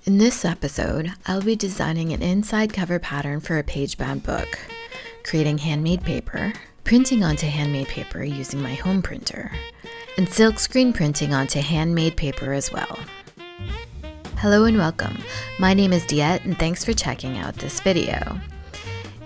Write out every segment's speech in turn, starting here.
In this episode, I'll be designing an inside cover pattern for a page-bound book, creating handmade paper, printing onto handmade paper using my home printer, and silkscreen printing onto handmade paper as well. Hello and welcome. My name is Diette and thanks for checking out this video.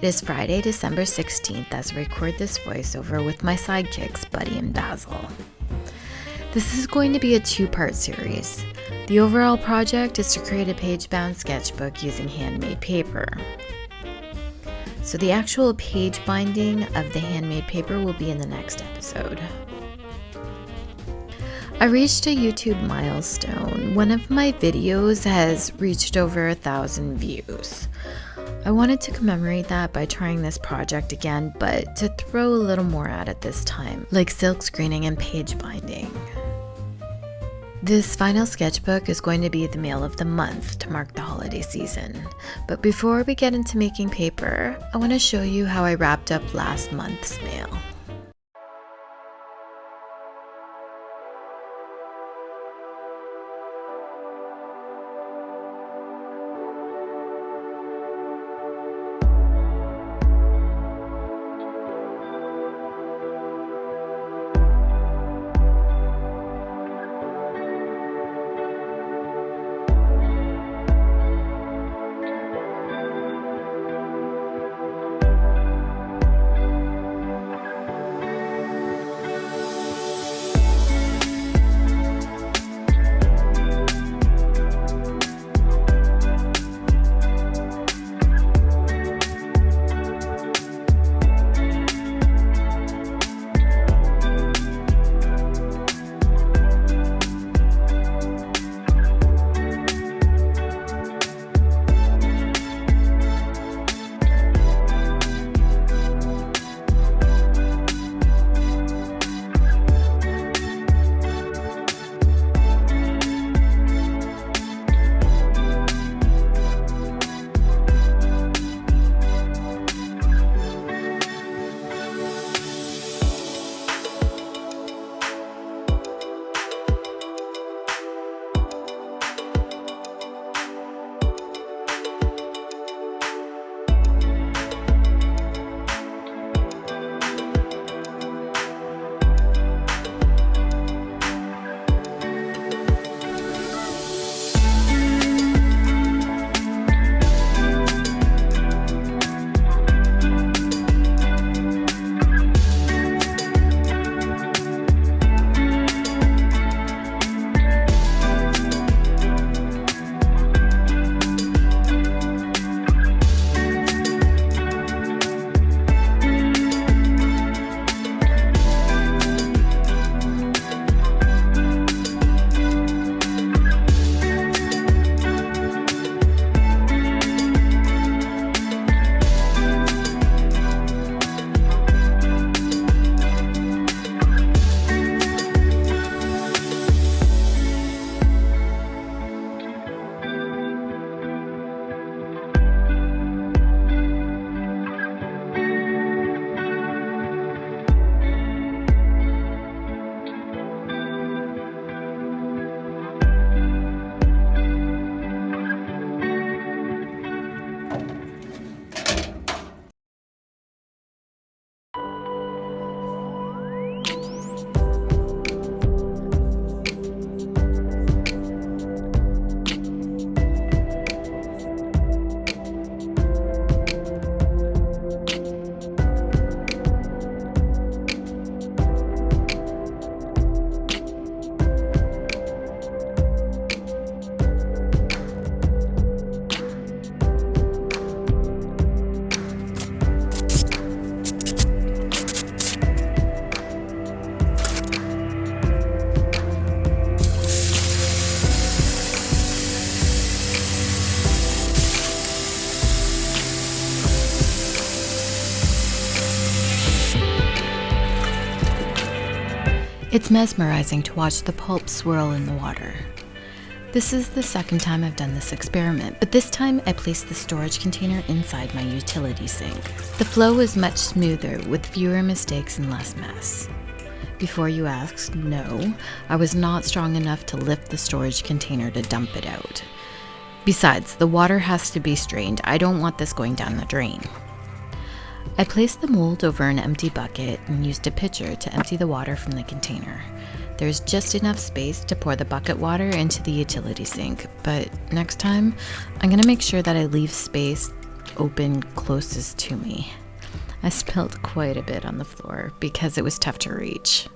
It is Friday, December 16th as I record this voiceover with my sidekicks, Buddy and Basil. This is going to be a two-part series. The overall project is to create a page-bound sketchbook using handmade paper. So the actual page binding of the handmade paper will be in the next episode. I reached a YouTube milestone. One of my videos has reached over 1,000 views. I wanted to commemorate that by trying this project again, but to throw a little more at it this time, like silk screening and page binding. This final sketchbook is going to be the mail of the month to mark the holiday season. But before we get into making paper, I want to show you how I wrapped up last month's mail. It's mesmerizing to watch the pulp swirl in the water. This is the second time I've done this experiment, but this time I placed the storage container inside my utility sink. The flow was much smoother with fewer mistakes and less mess. Before you ask, no, I was not strong enough to lift the storage container to dump it out. Besides, the water has to be strained. I don't want this going down the drain. I placed the mold over an empty bucket and used a pitcher to empty the water from the container. There's just enough space to pour the bucket water into the utility sink, but next time, I'm gonna make sure that I leave space open closest to me. I spilled quite a bit on the floor because it was tough to reach.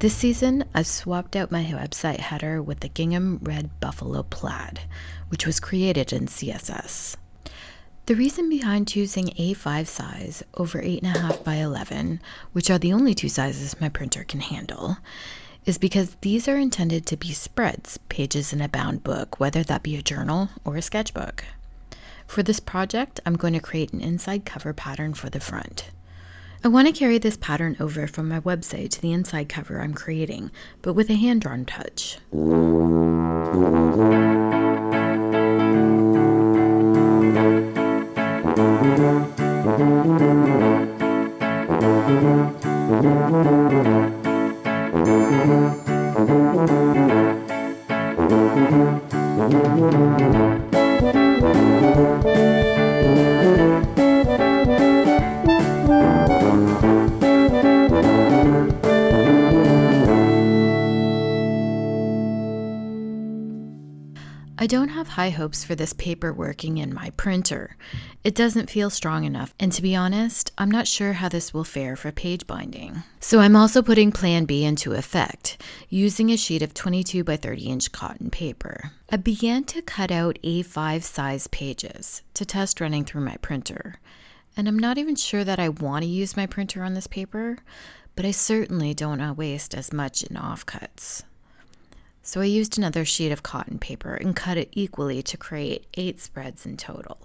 This season, I've swapped out my website header with the gingham red buffalo plaid, which was created in CSS. The reason behind choosing A5 size over 8.5 by 11, which are the only two sizes my printer can handle, is because these are intended to be spreads, pages in a bound book, whether that be a journal or a sketchbook. For this project, I'm going to create an inside cover pattern for the front. I want to carry this pattern over from my website to the inside cover I'm creating, but with a hand-drawn touch. don't have high hopes for this paper working in my printer. It doesn't feel strong enough, and to be honest, I'm not sure how this will fare for page binding. So I'm also putting Plan B into effect, using a sheet of 22 by 30 inch cotton paper. I began to cut out A5 size pages to test running through my printer. And I'm not even sure that I want to use my printer on this paper, but I certainly don't want to waste as much in offcuts. So I used another sheet of cotton paper and cut it equally to create 8 spreads in total.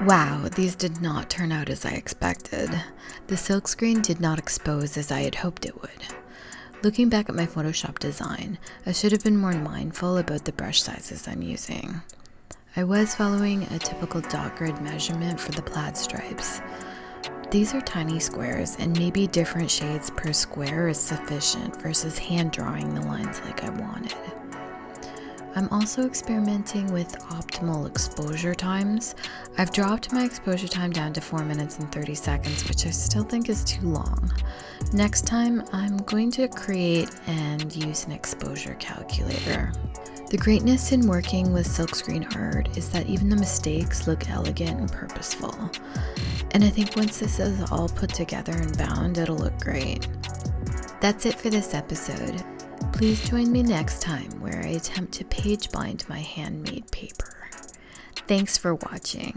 Wow, these did not turn out as I expected. The silkscreen did not expose as I had hoped it would. Looking back at my Photoshop design, I should have been more mindful about the brush sizes I'm using. I was following a typical dot grid measurement for the plaid stripes. These are tiny squares, and maybe different shades per square is sufficient versus hand drawing the lines like I wanted. I'm also experimenting with optimal exposure times. I've dropped my exposure time down to 4 minutes and 30 seconds, which I still think is too long. Next time, I'm going to create and use an exposure calculator. The greatness in working with silkscreen art is that even the mistakes look elegant and purposeful. And I think once this is all put together and bound, it'll look great. That's it for this episode. Please join me next time where I attempt to page bind my handmade paper. Thanks for watching.